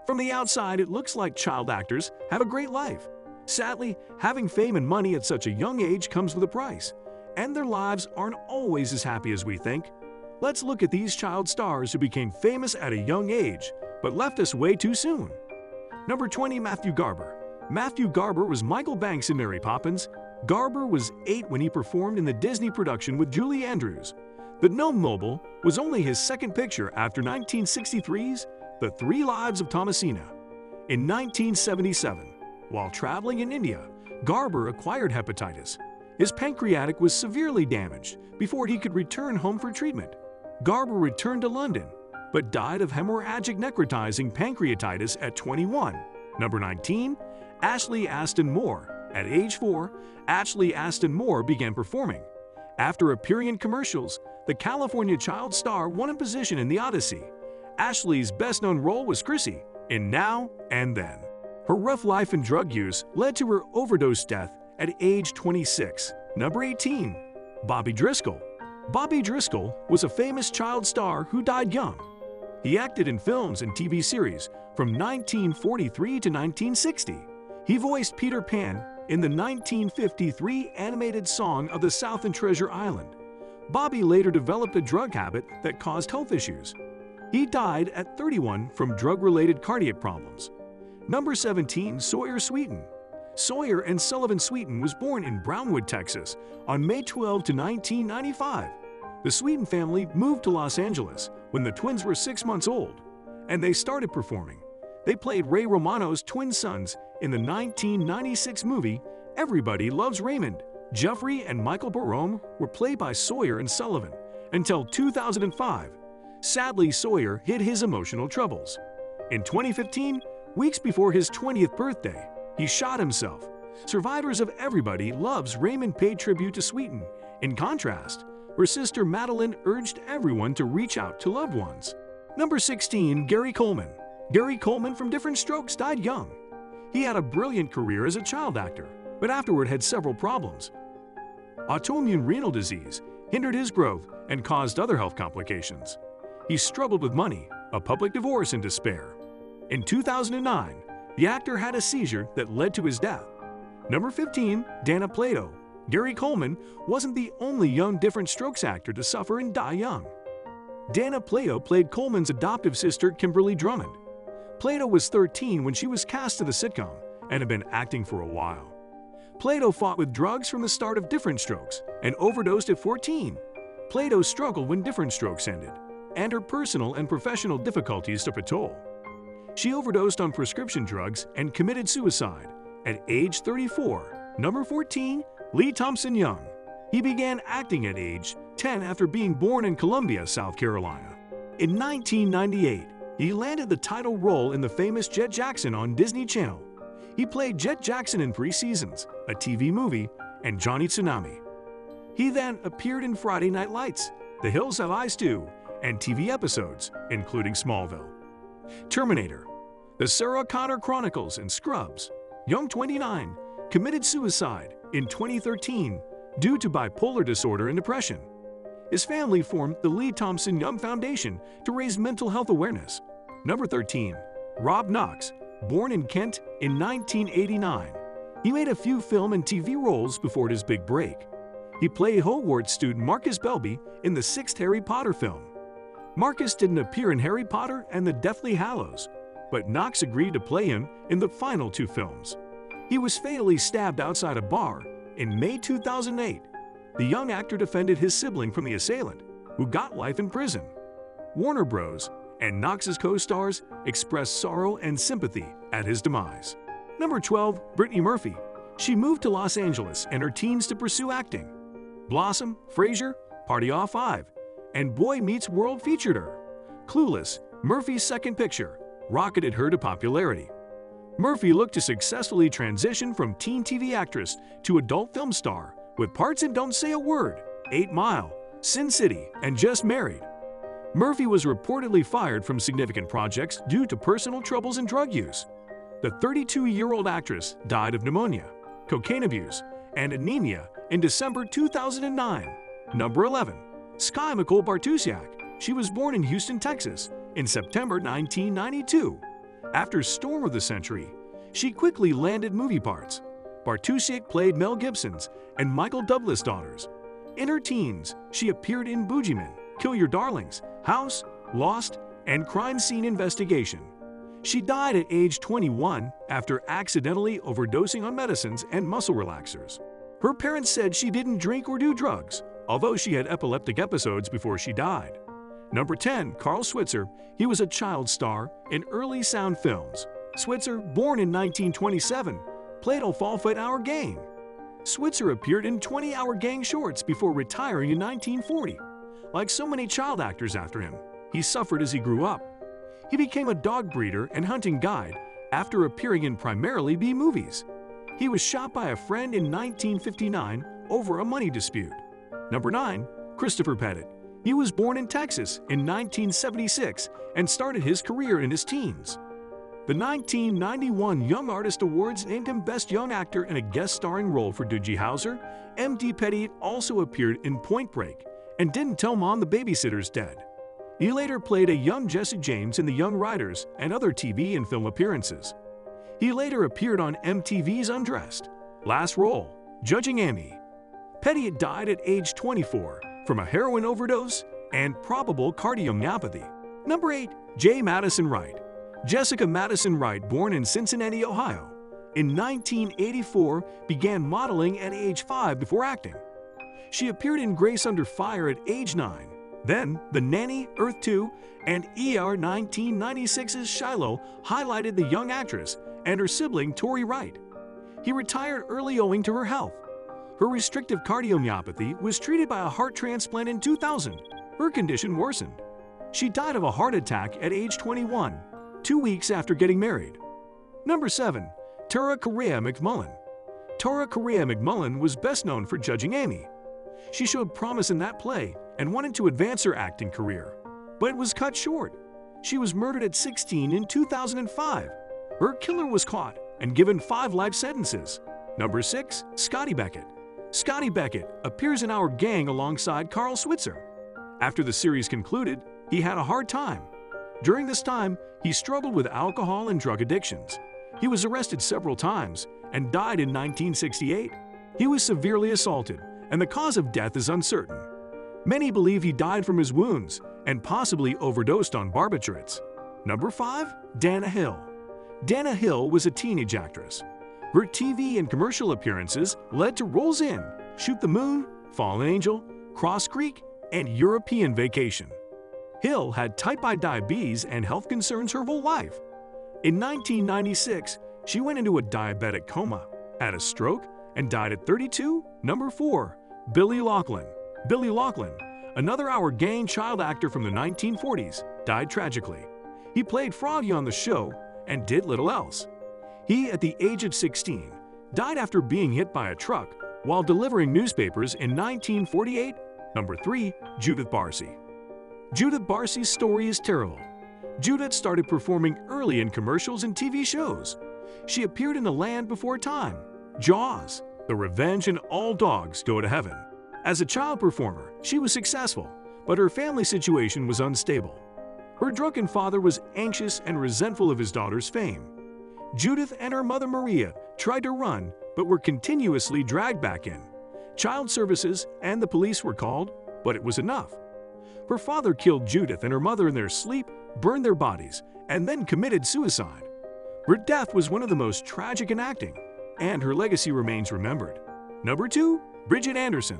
From the outside, it looks like child actors have a great life. Sadly, having fame and money at such a young age comes with a price, and their lives aren't always as happy as we think. Let's look at these child stars who became famous at a young age, but left us way too soon. Number 20, Matthew Garber. Matthew Garber was Michael Banks in Mary Poppins. Garber was 8 when he performed in the Disney production with Julie Andrews. The Gnome Mobile was only his second picture after 1963's The 3 Lives of Thomasina. In 1977, while traveling in India, Garber acquired hepatitis. His pancreatic was severely damaged before he could return home for treatment. Garber returned to London, but died of hemorrhagic necrotizing pancreatitis at 21. Number 19, Ashleigh Aston Moore. At age 4, Ashleigh Aston Moore began performing. After appearing in commercials, the California child star won a position in The Odyssey. Ashleigh's best-known role was Chrissy in Now and Then. Her rough life and drug use led to her overdose death at age 26. Number 18, Bobby Driscoll. Bobby Driscoll was a famous child star who died young. He acted in films and TV series from 1943 to 1960. He voiced Peter Pan in the 1953 animated Song of the South and Treasure Island. Bobby later developed a drug habit that caused health issues. He died at 31 from drug-related cardiac problems. Number 17, Sawyer Sweeten. Sawyer and Sullivan Sweeten was born in Brownwood, Texas on May 12 to 1995. The Sweeten family moved to Los Angeles when the twins were 6 months old, and they started performing. They played Ray Romano's twin sons in the 1996 movie Everybody Loves Raymond. Jeffrey and Michael Barome were played by Sawyer and Sullivan until 2005. Sadly, Sawyer hid his emotional troubles. In 2015, weeks before his 20th birthday, he shot himself. Survivors of Everybody Loves Raymond paid tribute to Sweeten. In contrast, her sister Madeline urged everyone to reach out to loved ones. Number 16, Gary Coleman. Gary Coleman from Different Strokes died young. He had a brilliant career as a child actor, but afterward had several problems. Autoimmune renal disease hindered his growth and caused other health complications. He struggled with money, a public divorce, and despair. In 2009, the actor had a seizure that led to his death. Number 15, Dana Plato. Gary Coleman wasn't the only young Different Strokes actor to suffer and die young. Dana Plato played Coleman's adoptive sister, Kimberly Drummond. Plato was 13 when she was cast to the sitcom and had been acting for a while. Plato fought with drugs from the start of Different Strokes and overdosed at 14. Plato struggled when Different Strokes ended, and her personal and professional difficulties took a toll. She overdosed on prescription drugs and committed suicide at age 34. Number 14, Lee Thompson Young. He began acting at age 10 after being born in Columbia, South Carolina. In 1998, he landed the title role in the famous Jet Jackson on Disney Channel. He played Jet Jackson in 3 seasons, a TV movie, and Johnny Tsunami. He then appeared in Friday Night Lights, The Hills Have Eyes Too, and TV episodes, including Smallville, Terminator, The Sarah Connor Chronicles, and Scrubs. Young, 29, committed suicide in 2013 due to bipolar disorder and depression. His family formed the Lee Thompson Young Foundation to raise mental health awareness. Number 13, Rob Knox. Born in Kent in 1989, he made a few film and TV roles before his big break. He played Hogwarts student Marcus Belby in the 6th Harry Potter film. Marcus didn't appear in Harry Potter and the Deathly Hallows, but Knox agreed to play him in the final 2 films. He was fatally stabbed outside a bar in May 2008. The young actor defended his sibling from the assailant, who got life in prison. Warner Bros. And Knox's co-stars expressed sorrow and sympathy at his demise. Number 12, Brittany Murphy. She moved to Los Angeles in her teens to pursue acting. Blossom, Frasier, Party Off 5, and Boy Meets World featured her. Clueless, Murphy's second picture, rocketed her to popularity. Murphy looked to successfully transition from teen TV actress to adult film star with parts in Don't Say a Word, 8 Mile, Sin City, and Just Married. Murphy was reportedly fired from significant projects due to personal troubles and drug use. The 32-year-old actress died of pneumonia, cocaine abuse, and anemia in December 2009. Number 11, Skye McCole Bartusiak. She was born in Houston, Texas in September 1992. After Storm of the Century, she quickly landed movie parts. Bartusiak played Mel Gibson's and Michael Douglas' daughters. In her teens, she appeared in Boogeyman, Kill Your Darlings, House, Lost, and Crime Scene Investigation. She died at age 21 after accidentally overdosing on medicines and muscle relaxers. Her parents said she didn't drink or do drugs, although she had epileptic episodes before she died. Number 10. Carl Switzer. He was a child star in early sound films. Switzer, born in 1927, played a 4-hour gang. Switzer appeared in 20-hour gang shorts before retiring in 1940. Like so many child actors after him, he suffered as he grew up. He became a dog breeder and hunting guide after appearing in primarily B movies. He was shot by a friend in 1959 over a money dispute. Number 9. Christopher Pettit. He was born in Texas in 1976 and started his career in his teens. The 1991 Young Artist Awards named him Best Young Actor in a guest starring role for Doogie Howser. M.D. Pettit also appeared in Point Break and Didn't Tell Mom the Babysitter's Dead. He later played a young Jesse James in The Young Riders and other TV and film appearances. He later appeared on MTV's Undressed. Last role, Judging Amy. Pettit died at age 24 from a heroin overdose and probable cardiomyopathy. Number 8. J. Madison Wright. Jessica Madison Wright, born in Cincinnati, Ohio, in 1984, began modeling at age 5 before acting. She appeared in Grace Under Fire at age 9. Then, The Nanny, Earth 2, and ER 1996's Shiloh highlighted the young actress and her sibling Tori Wright. He retired early owing to her health. Her restrictive cardiomyopathy was treated by a heart transplant in 2000. Her condition worsened. She died of a heart attack at age 21, 2 weeks after getting married. Number 7. Tara Correa-McMullen. Tara Correa-McMullen was best known for Judging Amy. She showed promise in that play and wanted to advance her acting career, but it was cut short. She was murdered at 16 in 2005. Her killer was caught and given 5 life sentences. Number 6. Scotty Beckett. Scotty Beckett appears in Our Gang alongside Carl Switzer. After the series concluded, he had a hard time. During this time, he struggled with alcohol and drug addictions. He was arrested several times and died in 1968. He was severely assaulted, and the cause of death is uncertain. Many believe he died from his wounds and possibly overdosed on barbiturates. Number 5. Dana Hill. Dana Hill was a teenage actress. Her TV and commercial appearances led to roles in Shoot the Moon, Fallen Angel, Cross Creek, and European Vacation. Hill had type 1 diabetes and health concerns her whole life. In 1996, she went into a diabetic coma, had a stroke, and died at 32. Number 4. Billy Laughlin. Billy Laughlin, another Our Gang child actor from the 1940s, died tragically. He played Froggy on the show and did little else. He, at the age of 16, died after being hit by a truck while delivering newspapers in 1948. Number 3. Judith Barsi. Judith Barsi's story is terrible. Judith started performing early in commercials and TV shows. She appeared in The Land Before Time, Jaws, The Revenge, and All Dogs Go to Heaven. As a child performer, she was successful, but her family situation was unstable. Her drunken father was anxious and resentful of his daughter's fame. Judith and her mother Maria tried to run, but were continuously dragged back in. Child services and the police were called, but it was enough. Her father killed Judith and her mother in their sleep, burned their bodies, and then committed suicide. Her death was one of the most tragic in acting, and her legacy remains remembered. Number 2. Bridgette Andersen.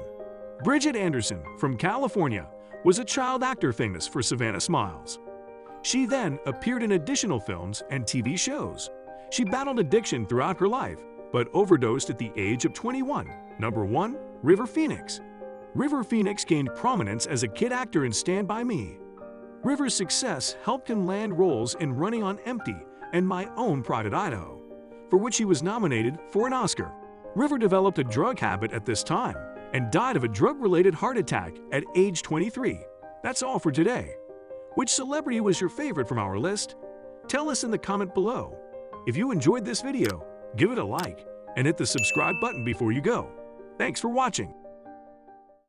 Bridgette Andersen, from California, was a child actor famous for Savannah Smiles. She then appeared in additional films and TV shows. She battled addiction throughout her life, but overdosed at the age of 21. Number 1. River Phoenix. River Phoenix gained prominence as a kid actor in Stand By Me. River's success helped him land roles in Running on Empty and My Own Private Idaho, for which he was nominated for an Oscar. River developed a drug habit at this time and died of a drug-related heart attack at age 23. That's all for today. Which celebrity was your favorite from our list? Tell us in the comment below. If you enjoyed this video, give it a like and hit the subscribe button before you go. Thanks for watching.